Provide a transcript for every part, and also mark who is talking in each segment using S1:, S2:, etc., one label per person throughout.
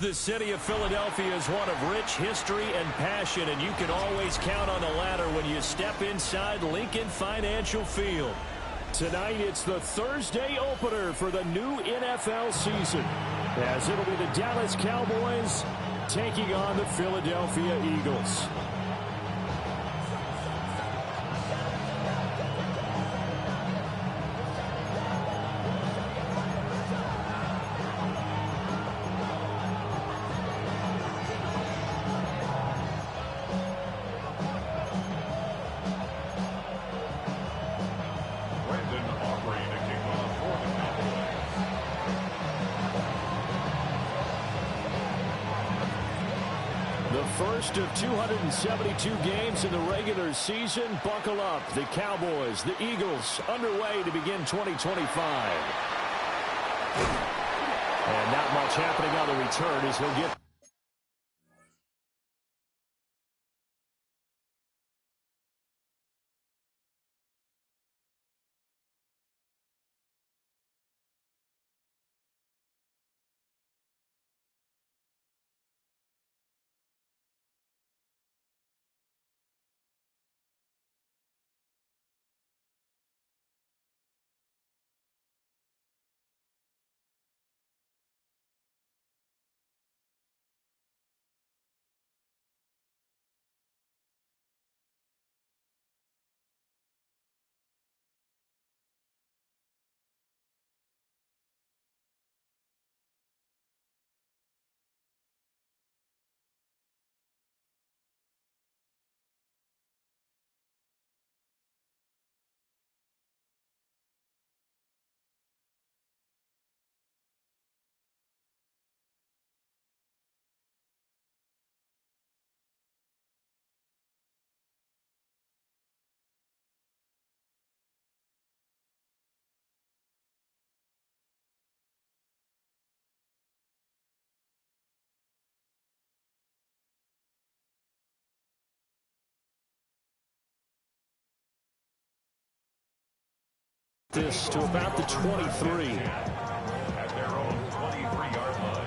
S1: The city of Philadelphia is one of rich history and passion, and you can always count on the ladder when you step inside Lincoln Financial Field. Tonight, it's the Thursday opener for the new NFL season, as it'll be the Dallas Cowboys taking on the Philadelphia Eagles. First of 272 games in the regular season. Buckle up. The Cowboys, the Eagles, underway to begin 2025. And not much happening on the return as he'll get... This to about the 23.
S2: At their own 23-yard line.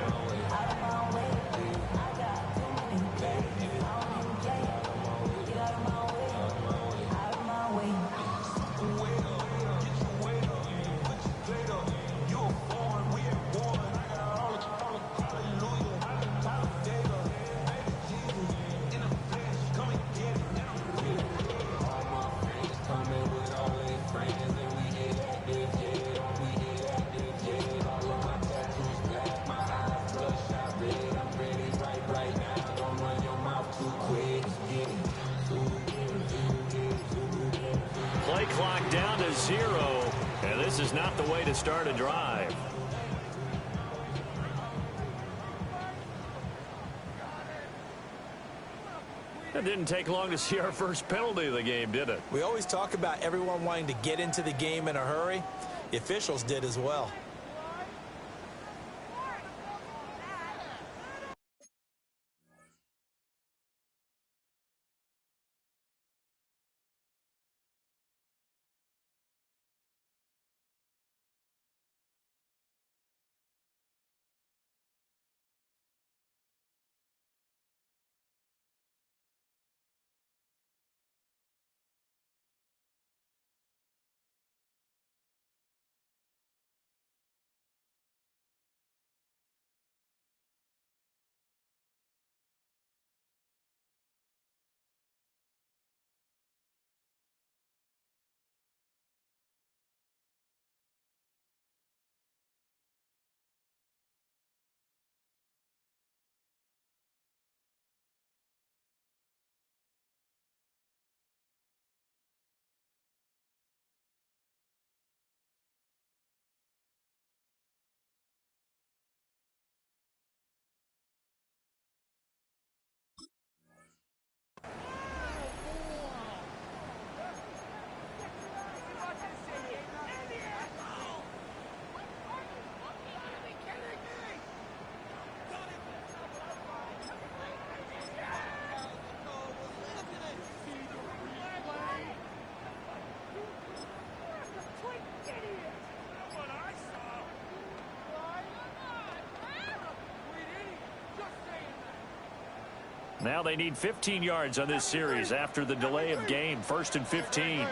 S1: Play clock down to 0, and this is not the way to start a drive. It didn't take long to see our first penalty of the game, did it?
S3: We always talk about everyone wanting to get into the game in a hurry. The officials did as well.
S1: Now they need 15 yards on this series after the delay of game. 1st and 15.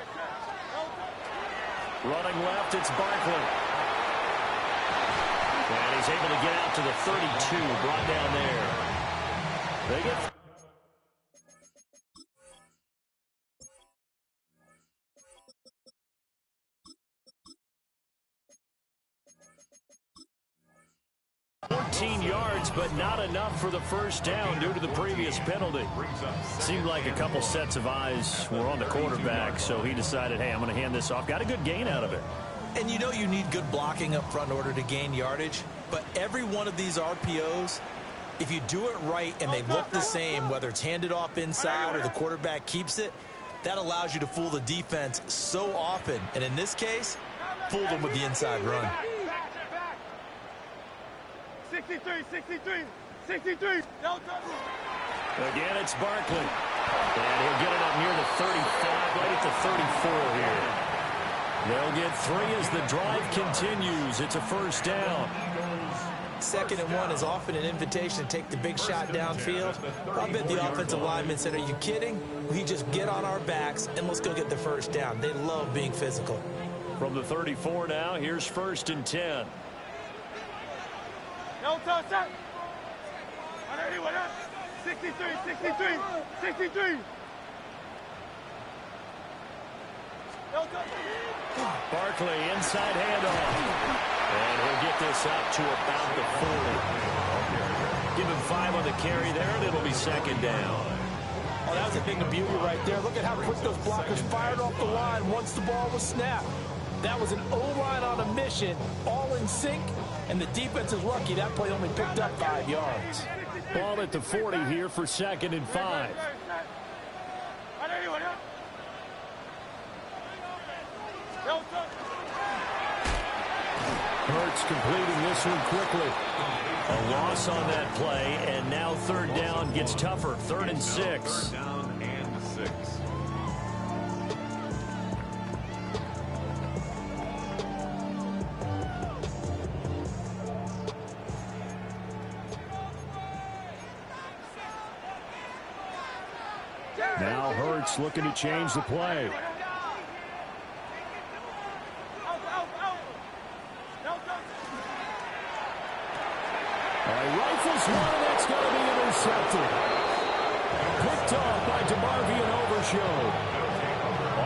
S1: Running left, it's Barkley. And he's able to get out to the 32, brought down there. They get... yards, but not enough for the first down due to the previous penalty. Seemed like a couple sets of eyes were on the quarterback, so he decided, hey, I'm going to hand this off. Got a good gain out of it.
S3: And you know you need good blocking up front in order to gain yardage, but every one of these RPOs, if you do it right and they look the same, whether it's handed off inside or the quarterback keeps it, that allows you to fool the defense so often. And in this case, fooled them with the inside run.
S4: 63, 63, 63.
S1: Again, it's Barkley. And he'll get it up near the 35, right at the 34 here. They'll get 3 as the drive continues. It's a first down.
S3: 2nd and 1 is often an invitation to take the big shot downfield. I bet the offensive lineman said, are you kidding? We just get on our backs and let's go get the first down. They love being physical.
S1: From the 34 now, here's 1st and 10.
S4: No toss up. 63, 63, 63.
S1: Barkley, inside handoff. And he'll get this up to about the 40. Give him 5 on the carry there, and it'll be 2nd down.
S5: Oh, that was a thing of beauty right there. Look at how quick those blockers fired off the line once the ball was snapped. That was an O-line on a mission, all in sync, and the defense is lucky that play only picked up 5 yards.
S1: Ball at the 40 here for 2nd and 5. Hurts completing this one quickly. A loss on that play, and now 3rd down gets tougher. 3rd and 6.
S2: Down and 6.
S1: Now Hurts looking to change the play. Rifles one, that's going to be intercepted. Picked off by DeMarvion Overshow.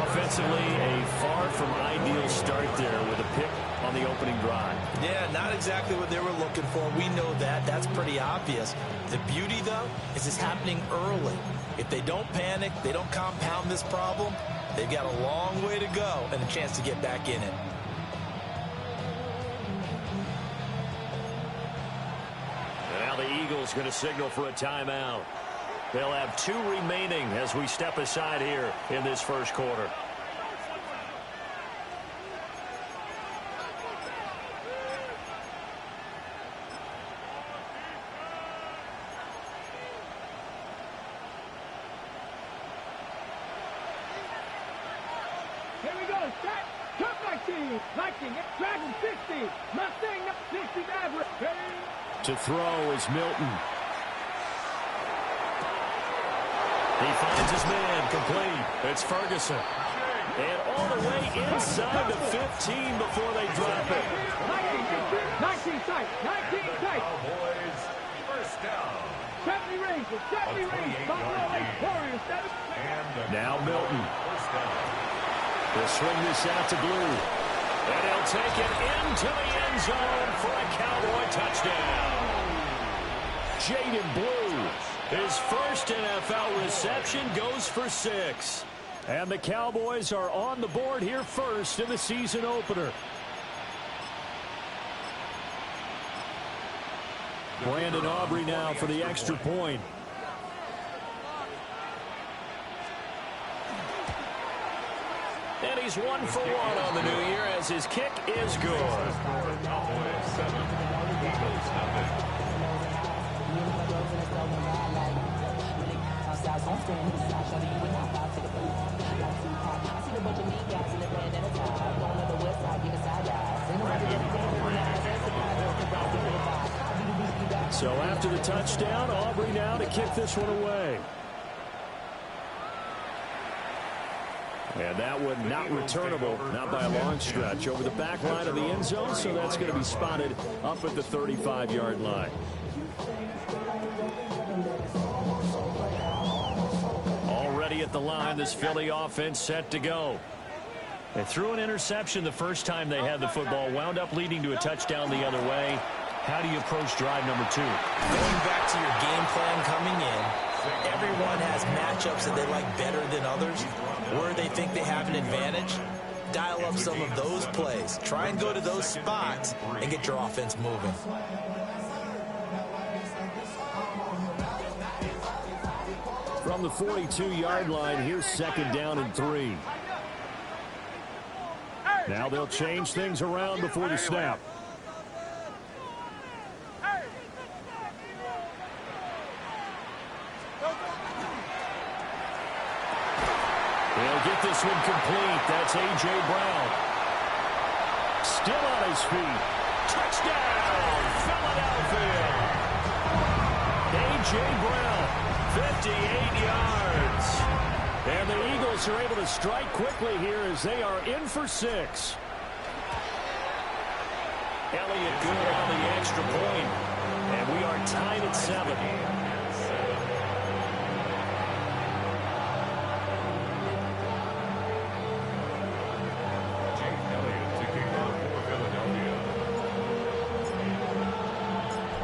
S1: Offensively, a far from ideal start there with a pick on the opening drive.
S3: Yeah, not exactly what they were looking for. We know that. That's pretty obvious. The beauty, though, is it's happening early. If they don't panic, they don't compound this problem, they've got a long way to go and a chance to get back in it.
S1: Now the Eagles going to signal for a timeout. They'll have 2 remaining as we step aside here in this first quarter.
S4: Here we go. Set. Jump 19. 19. Dragon 60. Mustang 60 Maverick. Ready.
S1: To throw is Milton. He finds his man complete. It's Ferguson. And all the way inside the 15 before they drop it.
S4: 19 tight. 19 tight.
S2: Cowboys, first down.
S4: 70 Rangers. 70 Rangers. Buffalo Lake Warriors.
S1: Now Milton.
S2: First down.
S1: They'll swing this out to Blue. And he'll take it into the end zone for a Cowboy touchdown. Jaden Blue, his first NFL reception, goes for 6. And the Cowboys are on the board here first in the season opener. Brandon Aubrey now for the extra point. And he's 1 for 1 on the new year as his kick is good.
S2: Cowboys 7, Eagles nothing.
S1: So after the touchdown, Aubrey now to kick this one away. And that one not returnable, not by a long stretch, over the back line of the end zone, so that's going to be spotted up at the 35-yard line. Already at the line, this Philly offense set to go. They threw an interception the first time they had the football, wound up leading to a touchdown the other way. How do you approach drive number 2?
S3: Going back to your game plan coming in, everyone has matchups that they like better than others, where they think they have an advantage. Dial up some of those plays. Try and go to those spots and get your offense moving.
S1: From the 42-yard line, here's 2nd down and 3. Now they'll change things around before the snap. They'll get this one complete. That's A.J. Brown. Still on his feet. Touchdown, Philadelphia. A.J. Brown, 58 yards. And the Eagles are able to strike quickly here as they are in for 6. Elliott good on the extra point. And we are tied at 7.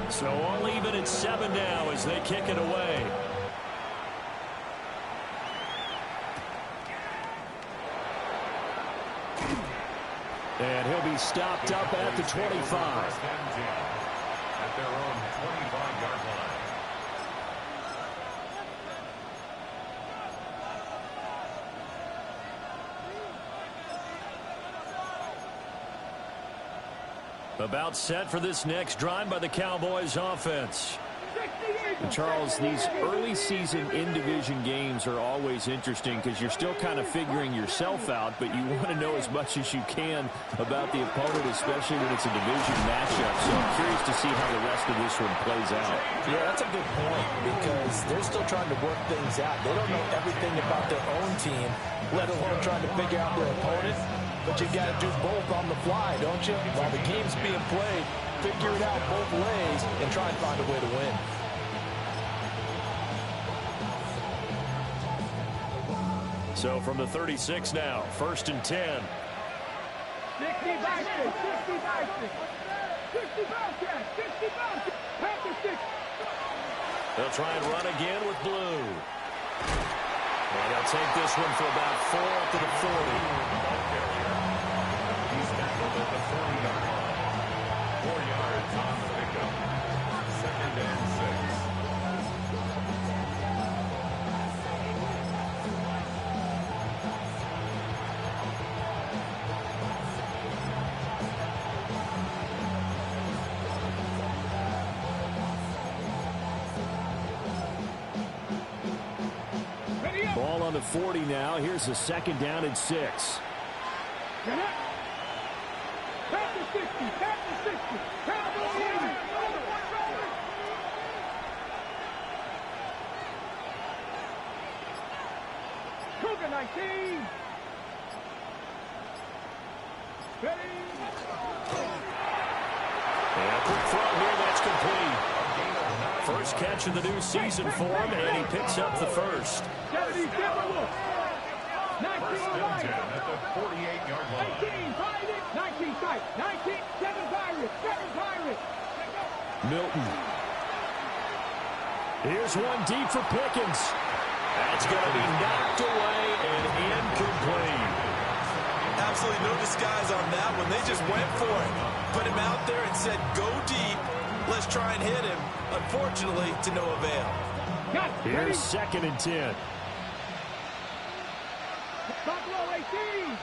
S1: So all even at 7 now as they kick it away. And he'll be stopped up at the 25.
S2: At their own 25-yard line.
S1: About set for this next drive by the Cowboys offense. And Charles, these early season in-division games are always interesting because you're still kind of figuring yourself out, but you want to know as much as you can about the opponent, especially when it's a division matchup. So I'm curious to see how the rest of this one plays out.
S5: Yeah, that's a good point because they're still trying to work things out. They don't know everything about their own team, let alone trying to figure out their opponent. But you got to do both on the fly, don't you? While the game's being played, figure it out both ways and try and find a way to win.
S1: So from the 36 now, 1st and 10.
S4: 60 Vikings, 60 Vikings, 60 Bobcats, 60 Bobcats, Panther 60.
S1: They'll try and run again with Blue. And they'll take this one for about 4 up to the 40.
S2: He's tackled at the 40-yard line. 4 yards on the pickup. 2nd and 6.
S1: Ball on the 40 now. Here's a 2nd down and 6.
S4: Panther 60, Panther 60, Cowboy 80. Cougar 19. Ready?
S1: And a quick throw here, that's complete. First catch of the new season for him, and he picks up the first.
S4: 70, Timberwolves. 19
S2: First and
S4: Lions.
S2: 10 at the 48-yard line.
S4: 18 Pirates. 19 Fight. 19, 7 Pirates. 7 Pirates.
S1: Milton. Here's one deep for Pickens. That's going to be knocked away and incomplete.
S3: Absolutely no disguise on that one. They just went for it. Put him out there and said, go deep. Let's try and hit him. Unfortunately, to no avail.
S1: Here's 2nd and 10.
S4: Buffalo 18.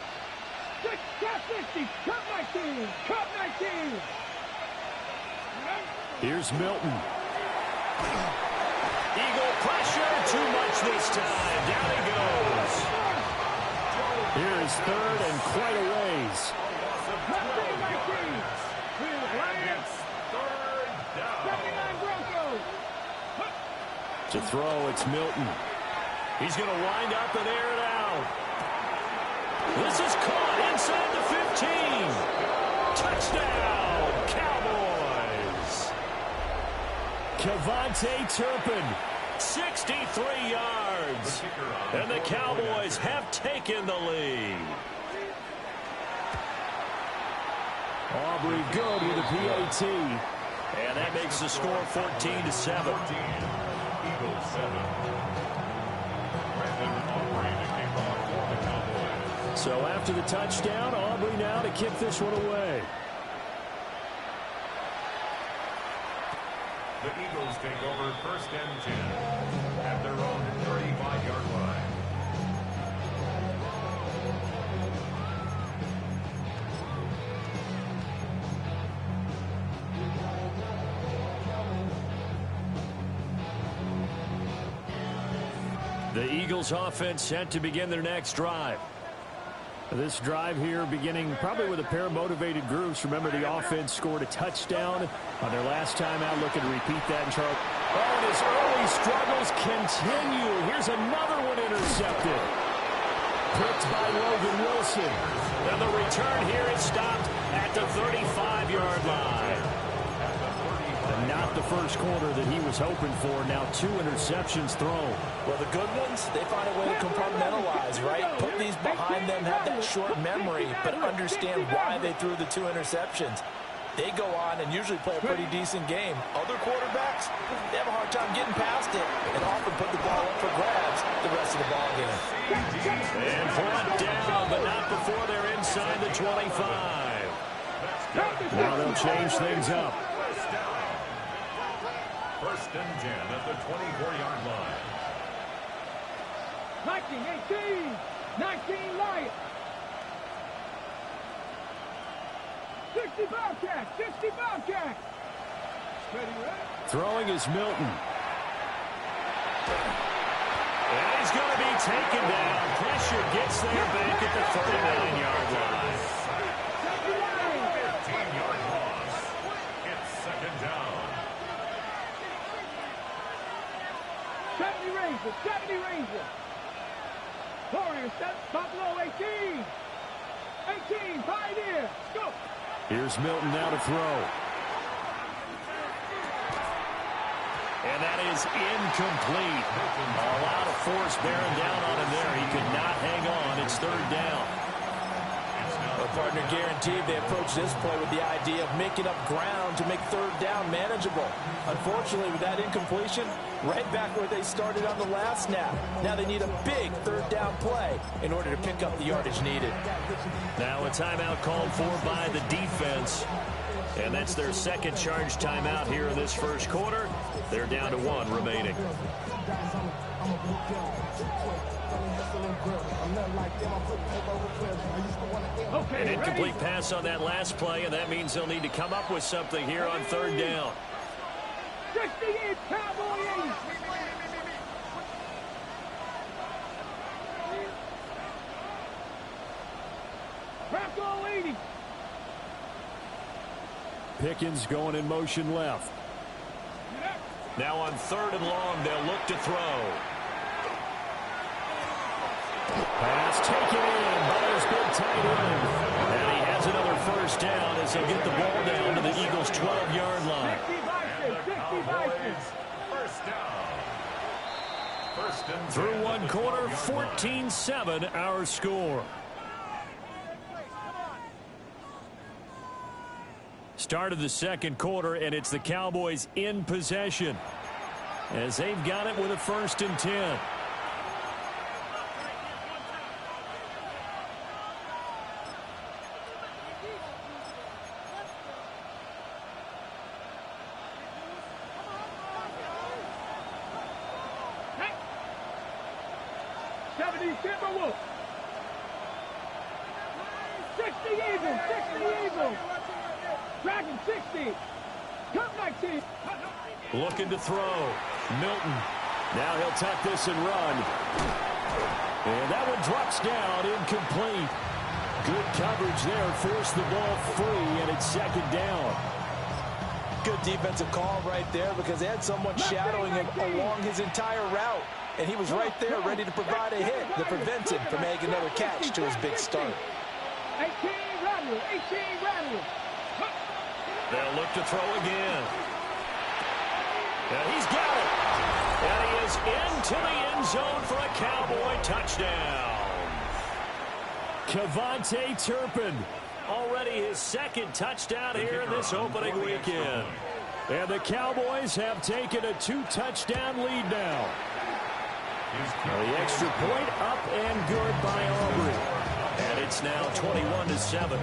S4: 6, Cat 50. Cup 19. Cup 19.
S1: Here's Milton. Eagle pressure. Too much this time. Down he goes. Here is 3rd and quite a ways.
S4: Left 19. Lions.
S2: 3rd down.
S4: 79 Broncos.
S1: To throw, it's Milton. He's going to wind up and air it out. This is caught inside the 15. Touchdown, Cowboys. Kevontae Turpin, 63 yards. And the Cowboys have taken the lead. Aubrey good with a PAT. And that makes the score 14-7.
S2: Eagles 7.
S1: So after the touchdown, Aubrey now to kick this one away.
S2: The Eagles take over 1st and 10 at their own 35-yard line.
S1: The Eagles offense set to begin their next drive. This drive here beginning probably with a pair of motivated groups. Remember, the offense scored a touchdown on their last time out. Looking to repeat that in Charles. Oh, and his early struggles continue. Here's another one intercepted. Picked by Logan Wilson. And the return here is stopped at the 35-yard line. And not the first quarter that he was hoping for. Now 2 interceptions thrown.
S5: Well, the good ones, they find a way to compartmentalize, right? Put these behind them, have that short memory, but understand why they threw the 2 interceptions. They go on and usually play a pretty decent game. Other quarterbacks, they have a hard time getting past it and often put the ball up for grabs the rest of the ball game.
S1: And brought down, but not before they're inside the 25. Now they'll change things up.
S2: 1st and 10 at the 24-yard line.
S4: 19 Lions. 60 Bobcats. 60 Bobcats.
S1: Throwing is Milton. And he's going to be taken down. Pressure gets there back at the 39-yard line.
S2: 15-yard loss. It's 2nd down.
S4: 70 Rangers. Warriors set Buffalo 18. 18 Pioneers. Go.
S1: Here's Milton now to throw. And that is incomplete. A lot of force bearing down on him there. He could not hang on. It's 3rd down.
S5: Well, partner guaranteed they approach this play with the idea of making up ground to make 3rd down manageable. Unfortunately, with that incompletion, right back where they started on the last snap. Now they need a big 3rd down play in order to pick up the yardage needed.
S1: Now a timeout called for by the defense. And that's their 2nd charge timeout here in this 1st quarter. They're down to 1 remaining. An incomplete pass on that last play, and that means they'll need to come up with something here on 3rd down.
S4: 68 Cowboys. Bronco 80.
S1: Pickens going in motion left. Now on 3rd and long, they'll look to throw. Pass taken in by his big tight end. And he has another 1st down as they get the ball down to the Eagles' 12-yard line.
S2: 1st down. 1st and 10.
S1: Through 1 quarter, 14-7 our score. Start of the 2nd quarter, and it's the Cowboys in possession as they've got it with a 1st and 10.
S4: Timberwolves. 60 Eagles. 60 Eagles. Dragon 60. Cup 19.
S1: Looking to throw. Milton. Now he'll tuck this and run. And that one drops down, incomplete. Good coverage there. Forced the ball free, and it's 2nd down.
S5: Good defensive call right there because they had someone shadowing him along his entire route. And he was right there ready to provide a hit that prevents him from making another catch to his big start.
S4: 18 rattle, 18 rattle.
S1: They'll look to throw again. And he's got it. And he is into the end zone for a Cowboy touchdown. Kevontae Turpin, already his second touchdown here in this opening weekend. And the Cowboys have taken a 2-touchdown lead now. The extra point up and good by Aubrey. And it's now 21-7.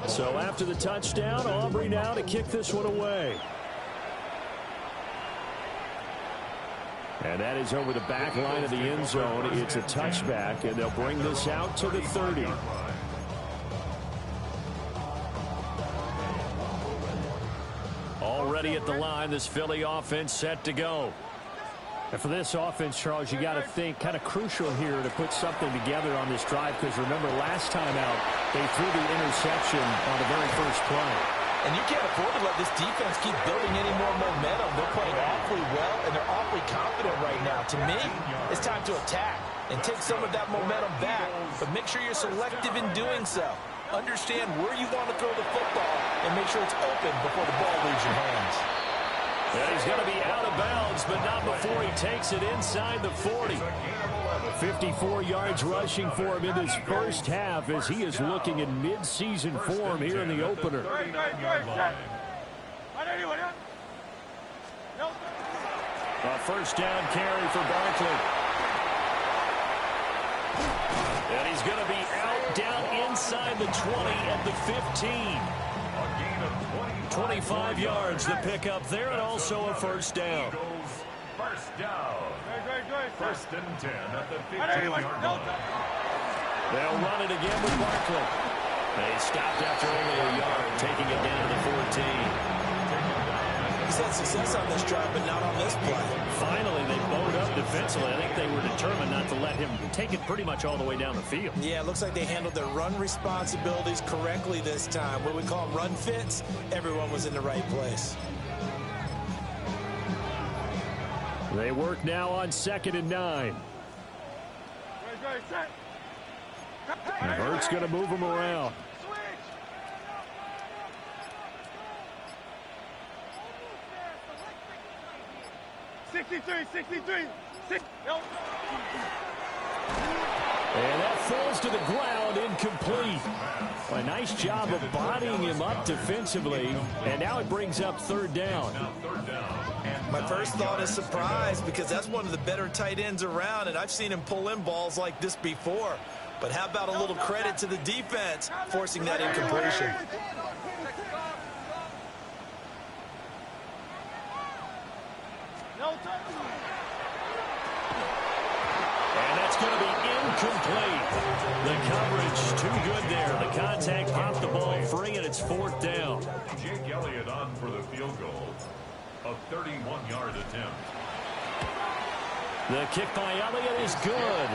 S1: So after the touchdown, Aubrey now to kick this one away. And that is over the back line of the end zone. It's a touchback, and they'll bring this out to the 30. Already at the line, this Philly offense set to go. And for this offense, Charles, you got to think kind of crucial here to put something together on this drive, because remember last time out, they threw the interception on the very first play.
S5: And you can't afford to let this defense keep building any more momentum. They're playing awfully well, and they're awfully confident right now. To me, it's time to attack and take some of that momentum back, but make sure you're selective in doing so. Understand where you want to throw the football and make sure it's open before the ball leaves your hands.
S1: And he's going to be out of bounds, but not before he takes it inside the 40. 54 yards rushing for him in his first half as he is looking in mid-season form here in the opener. A first down carry for Barkley. And he's going to be out down inside the 20 at the 15. 25 yards the pickup there, and also a first down.
S2: First down. First and 10 at the 15-yard line.
S1: They'll run it again with Barkley. They stopped after only a yard, taking it down to the 14.
S5: He's had success on this drive, but not on this play.
S1: Finally, they bowed up defensively. I think they were determined not to let him take it pretty much all the way down the field.
S5: Yeah, it looks like they handled their run responsibilities correctly this time. What we call run fits, everyone was in the right place.
S1: They work now on 2nd and 9. And Hurts going to move him around. And that falls to the ground, incomplete. A nice job of bodying him up defensively, and now it brings up 3rd down.
S5: My first thought is surprise, because that's one of the better tight ends around, and I've seen him pull in balls like this before. But how about a little credit to the defense forcing that incompletion?
S1: And that's going to be incomplete. The coverage too good there. The contact popped the ball free, and it's 4th down.
S2: Jake Elliott on for the field goal. A 31-yard attempt.
S1: The kick by Elliott is good.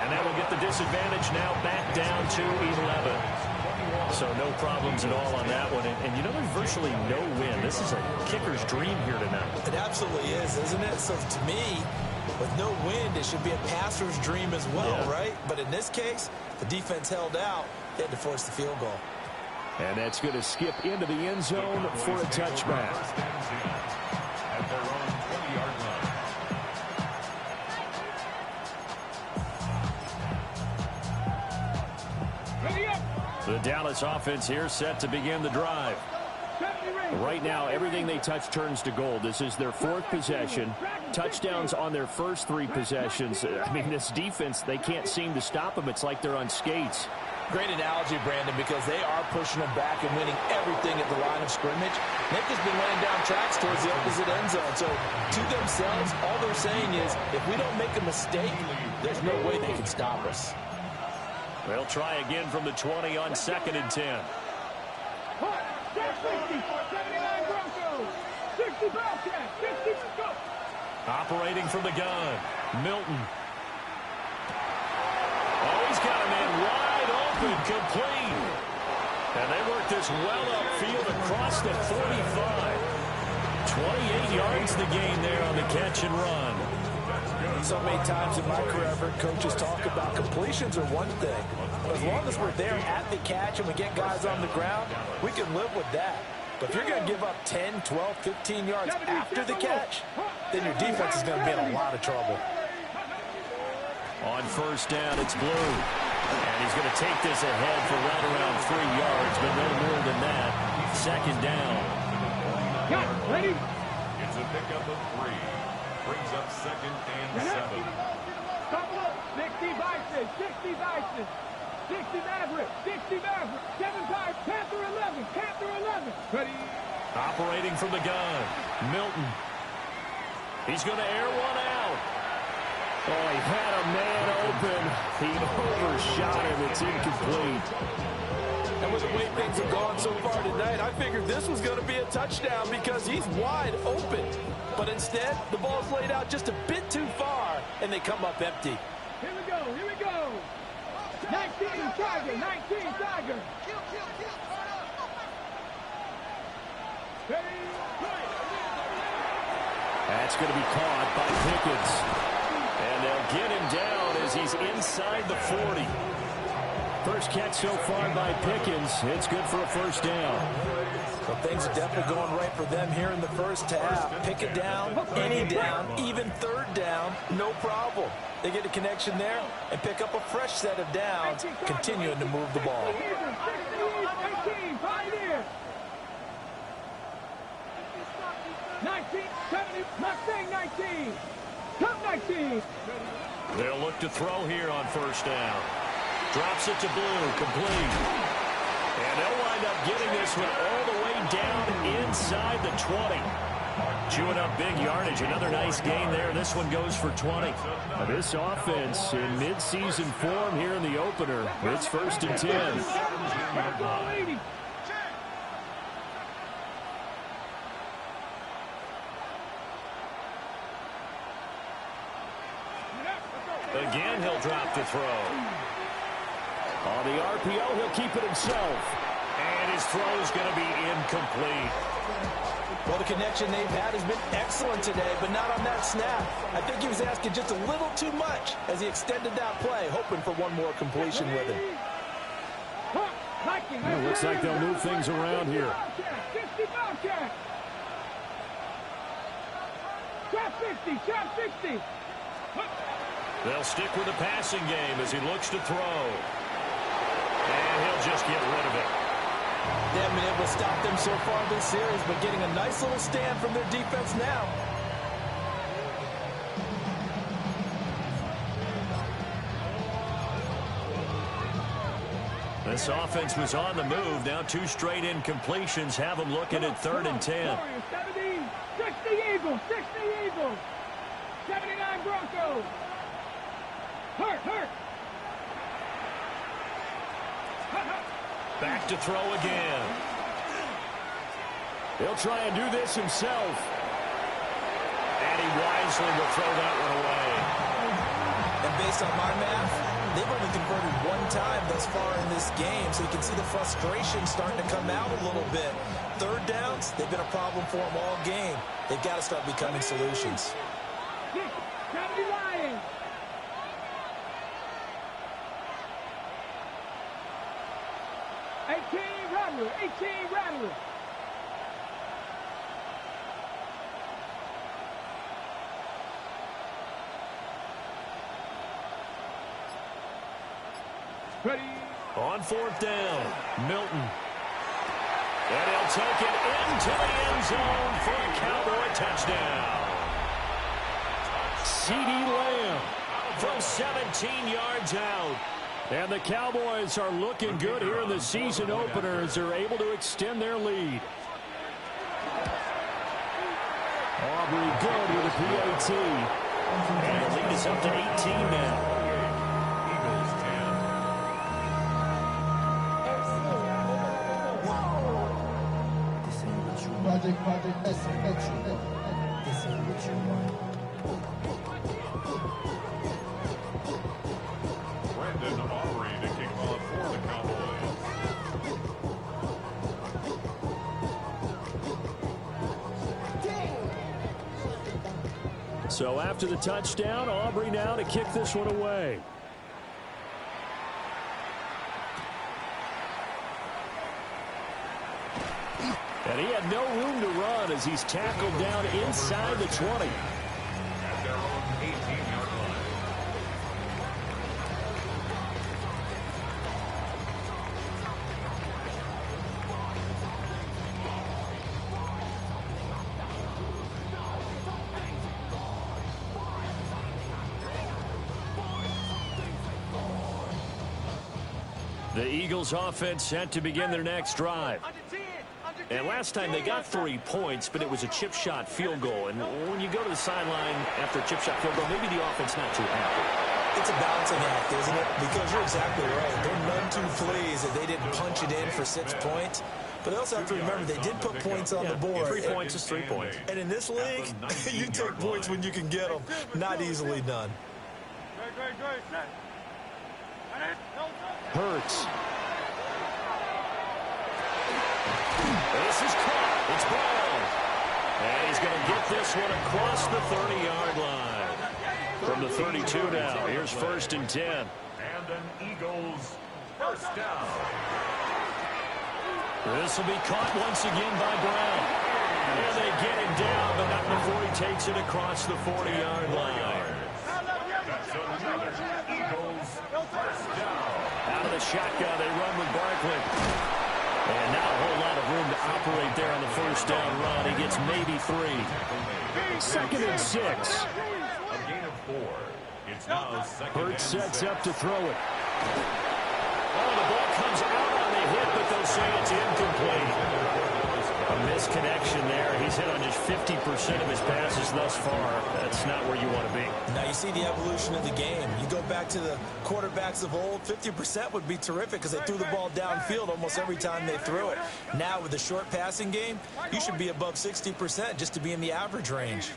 S1: And that will get the disadvantage now back down to 11. So no problems at all on that one. And you know, there's virtually no win. This is a kicker's dream here tonight.
S5: It absolutely is, isn't it? So to me, with no wind, it should be a passer's dream as well, right? But in this case, the defense held out. They had to force the field goal.
S1: And that's going to skip into the end zone for a touchback.
S2: At their own 20-yard line.
S1: The Dallas offense here set to begin the drive. Right now, everything they touch turns to gold. This is their 4th possession. Touchdowns on their first 3 possessions. I mean, this defense, they can't seem to stop them. It's like they're on skates.
S5: Great analogy, Brandon, because they are pushing them back and winning everything at the line of scrimmage. They've just been laying down tracks towards the opposite end zone. So to themselves, all they're saying is, if we don't make a mistake, there's no way they can stop us.
S1: They'll try again from the 20 on 2nd and 10.
S4: 79 Broncos, 60 Bobcats, 50 go.
S1: Operating from the gun, Milton. Oh, he's got a man wide open. open, complete. And they work this well upfield across the 45. 28 yards the gain there on the catch and run.
S5: So many times in my career, I've heard coaches talk about completions are one thing. But as long as we're there at the catch and we get guys on the ground, we can live with that. But if you're going to give up 10, 12, 15 yards after the catch, then your defense is going to be in a lot of trouble.
S1: On first down, it's Blue. And he's going to take this ahead for right around 3 yards, but no more than that. Second down.
S4: Ready?
S2: It's a pickup of 3. Brings up second and 7.
S4: Couple up. 60 Bison. 60 Bison. 60 Maverick. 60 Maverick. 7-5. Panther 11. Panther 11. Ready?
S1: Operating from the gun. Milton. He's going to air one out. Oh, he had a man open. He overshot him. It's incomplete.
S5: And with the way things have gone so far tonight, I figured this was going to be a touchdown because he's wide open. But instead, the ball's laid out just a bit too far, and they come up empty.
S4: Here we go. Here we go. 19 Tiger. 19 Tiger.
S1: That's going to be caught by Pickens. And they'll get him down as he's inside the 40. First catch so far by Pickens. It's good for a first down.
S5: So things are definitely going right for them here in the first half. Pick it down, any down, even third down, no problem. They get a connection there and pick up a fresh set of downs, continuing to move the ball.
S4: 18, Pioneer. 19, 70, Mustang 19. Cup 19.
S1: They'll look to throw here on first down. Drops it to Blue, complete. And they'll wind up getting this one all the way down inside the 20. Chewing up big yardage. Another nice gain there. This one goes for 20. This offense in midseason form here in the opener. It's first and 10. Again, he'll drop the throw. On the RPO, he'll keep it himself. And his throw is going to be incomplete.
S5: Well, the connection they've had has been excellent today, but not on that snap. I think he was asking just a little too much as he extended that play, hoping for one more completion with it.
S1: It looks like they'll move things around here.
S4: Trap 50, trap 60.
S1: They'll stick with the passing game as he looks to throw. And he'll just get rid of it.
S5: They haven't been able to stop them so far this series, but getting a nice little stand from their defense now.
S1: This offense was on the move. Now 2 straight incompletions have them looking at 3rd and 10.
S4: 70, 60 Eagles, 60 Eagles. 79 Broncos. Hurt.
S1: Back to throw again. He'll try and do this himself. And he wisely will throw that one away.
S3: And based on my math, they've only converted 1 time thus far in this game, so you can see the frustration starting to come out a little bit. 3rd downs, they've been a problem for them all game. They've got to start becoming solutions.
S4: 70 Lions. Rattler, 18 Rattler. Ready.
S1: On 4th down, Milton. And he'll take it into the end zone for a Cowboy touchdown. CeeDee Lamb from 17 yards out. And the Cowboys are looking good here in the season opener as they're able to extend their lead. Aubrey good with a PAT. And the lead is up to 18 now.
S6: Project, this is what you want.
S2: Brandon Aubrey to kick off for the Cowboys.
S1: So after the touchdown, Aubrey now to kick this one away. And he had no room to run as he's tackled down inside the 20.
S2: At their own 18-yard line.
S1: The Eagles offense set to begin their next drive. And last time they got 3 points, but it was a chip shot field goal. And when you go to the sideline after a chip shot field goal, maybe the offense not too happy.
S3: It's a balancing act, isn't it? Because you're exactly right. They're none too pleased that they didn't punch it in for 6 points. But they also have to remember they did put points on the board.
S1: 3 points is 3 points.
S3: And in this league, you take points when you can get them. Not easily done.
S1: Hurts. This is caught. It's ball. And he's going to get this one across the 30-yard line. From the 32 now, here's 1st and 10.
S2: And an Eagles first down.
S1: This will be caught once again by Brown. And they get him down, but not before he takes it across the 40-yard line.
S2: That's another Eagles first down.
S1: Out of the shotgun, they run with Barkley. And not a whole lot of room to operate there on the first down run. He gets maybe 3. 2nd and 6.
S2: A gain of 4. It's now 2nd and
S1: Hurts
S2: 6.
S1: sets up to throw it. Oh, the ball comes out on the hit, but they'll say it's incomplete. A misconnection there. He's hit on just 50% of his passes thus far. That's not where you want to be.
S3: Now you see the evolution of the game. You go back to the quarterbacks of old, 50% would be terrific because they threw the ball downfield almost every time they threw it. Now with the short passing game, you should be above 60% just to be in the average range.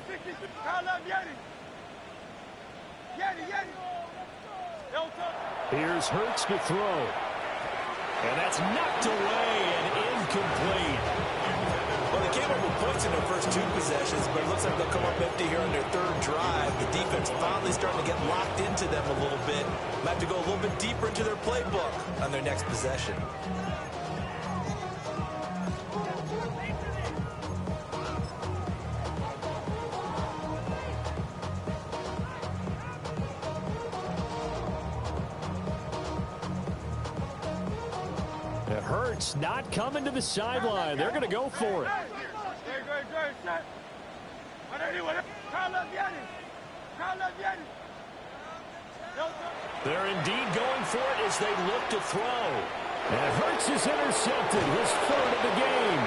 S1: Here's Hurts to throw. And that's knocked away and incomplete.
S3: Well, they came up with points in their first 2 possessions, but it looks like they'll come up empty here on their 3rd drive. The defense finally starting to get locked into them a little bit. Might have to go a little bit deeper into their playbook on their next possession.
S1: Hurts not coming to the sideline. They're going to go for it. They're indeed going for it as they look to throw. And Hurts is intercepted, his 3rd of the game.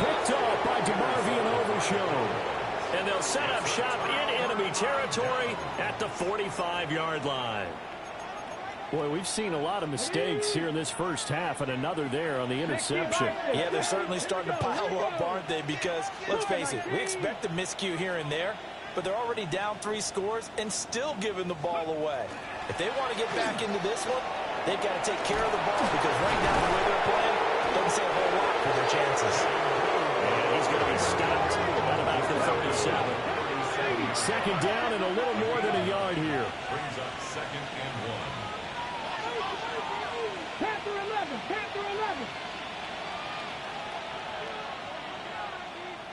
S1: Picked off by DeMarvion Overshown. And they'll set up shop in enemy territory at the 45-yard line. Boy, we've seen a lot of mistakes here in this first half, and another there on the interception.
S3: Yeah, they're certainly starting to pile up, aren't they? Because, let's face it, we expect a miscue here and there, but they're already down 3 scores and still giving the ball away. If they want to get back into this one, they've got to take care of the ball because right now the way they're playing doesn't say a whole lot for their chances.
S1: And he's going to be stopped at about the 37. 2nd down and a little more than a yard here.
S2: Brings up 2nd and 1.
S4: Panther 11, Panther 11.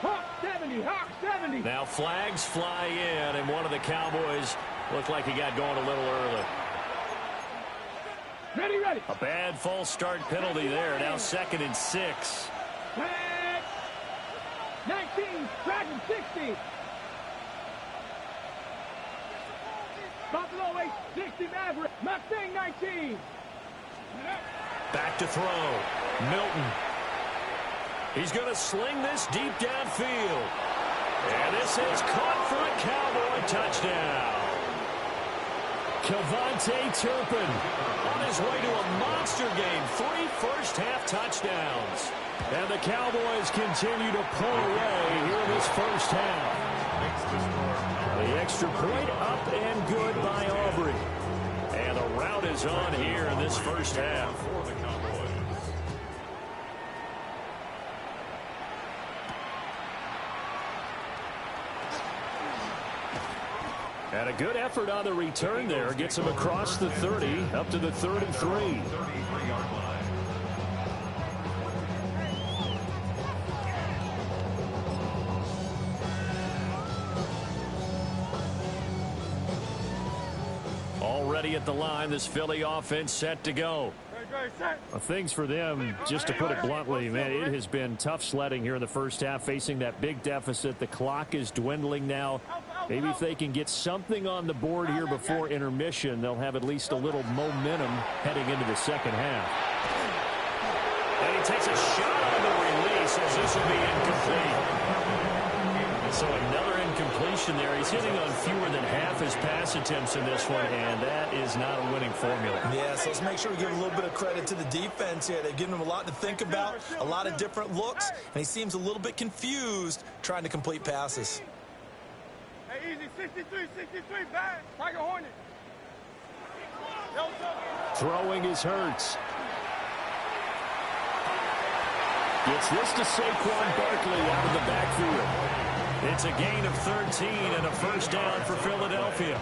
S4: Hawk 70, Hawk 70.
S1: Now flags fly in, and one of the Cowboys looked like he got going a little early.
S4: Ready, ready.
S1: A bad false start penalty there. Now 2nd and 6.
S4: Flag. 19, Dragon 60. Buffalo 8, 60 Maverick. Mustang 19.
S1: Back to throw. Milton. He's going to sling this deep downfield. And this is caught for a Cowboy touchdown. Kevontae Turpin on his way to a monster game. 3 first-half touchdowns. And the Cowboys continue to pull away here in this first half. The extra point up and good by Aubrey. And the rout is on here in this first half.
S2: For the Cowboys.
S1: And a good effort on the return there. Gets him across the 30, up to the 33. Already at the line, this Philly offense set to go. Well, things for them, just to put it bluntly, man, it has been tough sledding here in the first half, facing that big deficit. The clock is dwindling now. Maybe if they can get something on the board here before intermission, they'll have at least a little momentum heading into the second half. And he takes a shot on the release as this will be incomplete. So another incompletion there. He's hitting on fewer than half his pass attempts in this one, and that is not a winning formula.
S3: Yeah, so let's make sure we give a little bit of credit to the defense here. They've given him a lot to think about, a lot of different looks, and he seems a little bit confused trying to complete passes.
S4: Hey, easy, 63, bad. Tiger Hornet.
S1: Throwing is Hurts. Gets this to Saquon Barkley out of the backfield. It's a gain of 13 and a first down for Philadelphia.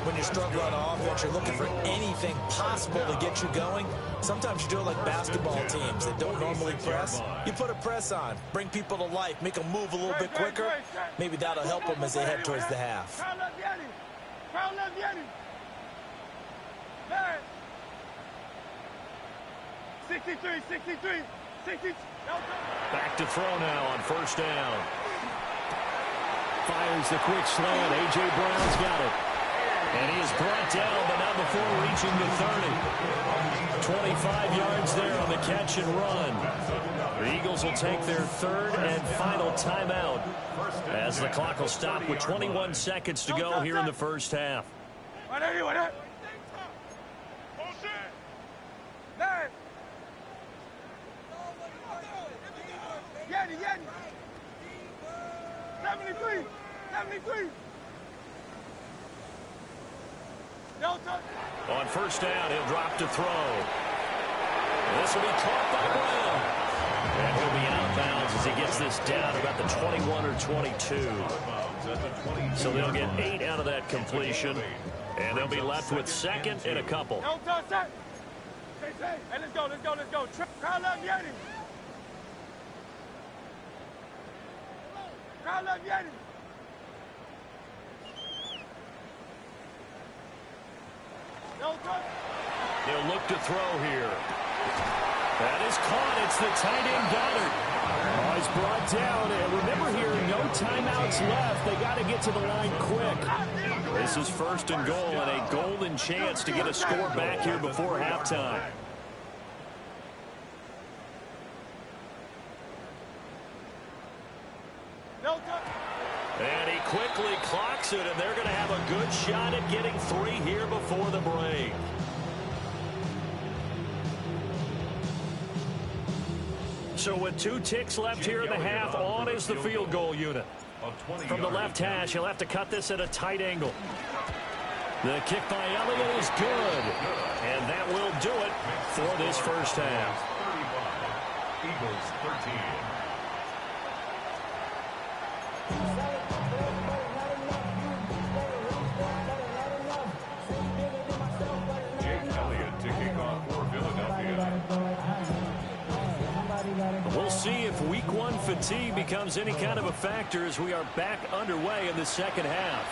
S3: When you're struggling on offense, you're looking for anything possible to get you going. Sometimes you do it like basketball teams that don't normally press. You put a press on, bring people to life, make them move a little bit quicker. Maybe that'll help them as they head towards the half.
S4: Crowd left Yeti. 63.
S1: Back to throw now on first down. Fires the quick slant. A.J. Brown's got it. And he is brought down, but not before reaching the 30. 25 yards there on the catch and run. The Eagles will take their third and final timeout as the clock will stop with 21 seconds to go here in the first half.
S4: Yeti. 73.
S1: On first down, he'll drop to throw. This will be caught by Brown. And he'll be out of bounds as he gets this down about the 21 or 22. So they'll get 8 out of that completion. And they'll be left with second and a couple.
S4: Hey, let's go. Crowd left Yeti.
S1: They'll look to throw here. That is caught. It's the tight end Goddard. Oh, he's brought down. And remember here, no timeouts left. They got to get to the line quick. This is first and goal and a golden chance to get a score back here before halftime. And he quickly clocks it, and they're going to have a good shot at getting 3 here before the break. So with 2 ticks left here in the half, on is the field goal unit. From the left hash, he'll have to cut this at a tight angle. The kick by Elliott is good. And that will do it for this first half.
S2: 35, Eagles 13.
S1: We'll see if week 1 fatigue becomes any kind of a factor as we are back underway in the second half.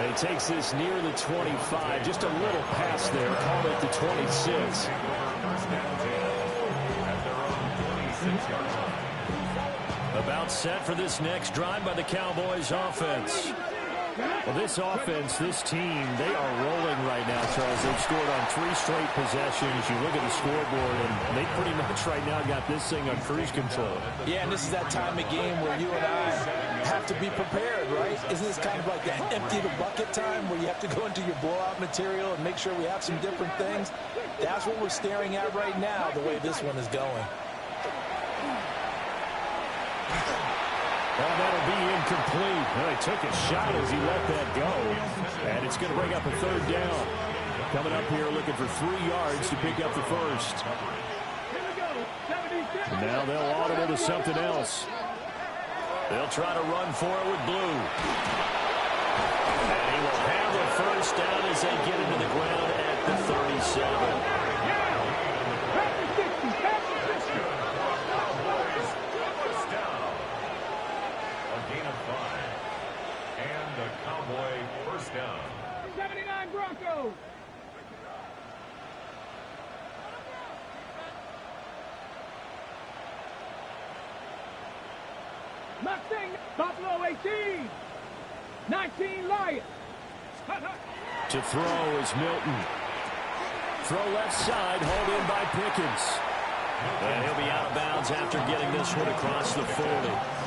S1: And he takes this near the 25, just a little pass there, call it the 26. About set for this next drive by the Cowboys offense. Well, this offense, this team, they are rolling right now, Charles. They've scored on 3 straight possessions. You look at the scoreboard, and they pretty much right now got this thing on cruise control.
S5: Yeah, and this is that time of game where you and I have to be prepared, right? Isn't this kind of like that empty the bucket time where you have to go into your blowout material and make sure we have some different things? That's what we're staring at right now, the way this one is going.
S1: Well, that'll be incomplete. Well, he took a shot as he let that go. And it's going to bring up a third down. Coming up here looking for 3 yards to pick up the first. Now they'll audible to something else. They'll try to run for it with Blue. And he will have a first down as they get into the ground at the 37.
S2: First down. A gain of 5. And the Cowboy first down.
S4: 79 Broncos. Mustang, Buffalo 18. 19 Lions.
S1: To throw is Milton. Throw left side, hauled in by Pickens. And he'll be out of bounds after getting this one across the 40.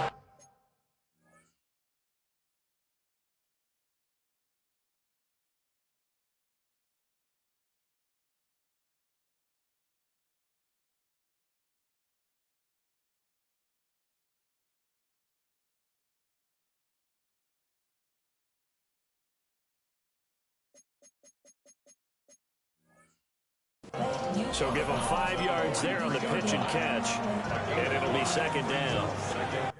S1: So give him 5 yards there on the pitch and catch. And it'll be second down.